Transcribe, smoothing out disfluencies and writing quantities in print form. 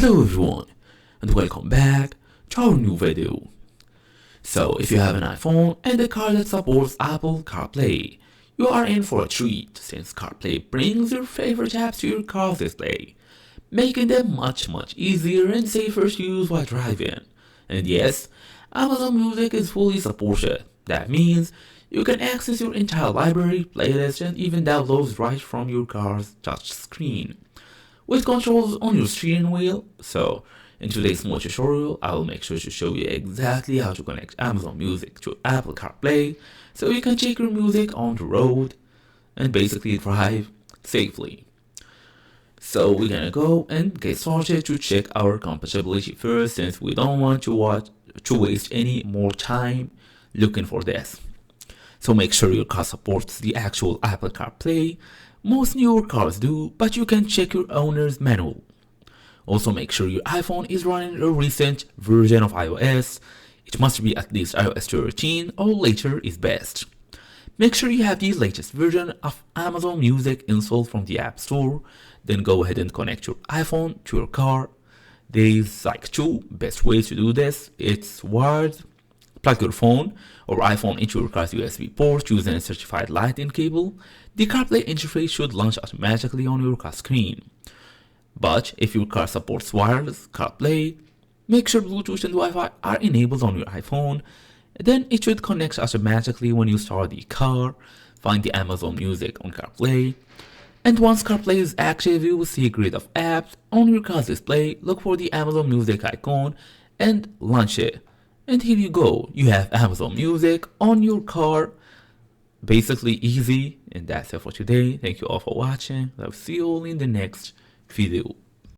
Hello everyone, and welcome back to our new video. So if you have an iPhone and a car that supports Apple CarPlay, you are in for a treat since CarPlay brings your favorite apps to your car's display, making them much easier and safer to use while driving. And yes, Amazon Music is fully supported. That means you can access your entire library, playlist, and even downloads right from your car's touch screen with controls on your steering wheel. So in today's small tutorial, I will make sure to show you exactly how to connect Amazon Music to Apple CarPlay so you can check your music on the road and basically drive safely. So we're gonna go and get started to check our compatibility first, since we don't want to waste any more time looking for this. So make sure your car supports the actual Apple CarPlay. Most newer cars do, but you can check your owner's manual. Also make sure your iPhone is running a recent version of iOS. It must be at least iOS 13 or later is best. Make sure you have the latest version of Amazon Music installed from the App Store. Then go ahead and connect your iPhone to your car. There's like two best ways to do this. It's wired. Plug your phone or iPhone into your car's USB port using a certified Lightning cable. The CarPlay interface should launch automatically on your car screen. But if your car supports wireless CarPlay, make sure Bluetooth and Wi-Fi are enabled on your iPhone. Then it should connect automatically when you start the car. Find the Amazon Music on CarPlay. And once CarPlay is active, you will see a grid of apps on your car's display. Look for the Amazon Music icon and launch it. And here you go, you have Amazon Music on your car. Basically easy, and that's it for today. Thank you all for watching. I'll see you all in the next video.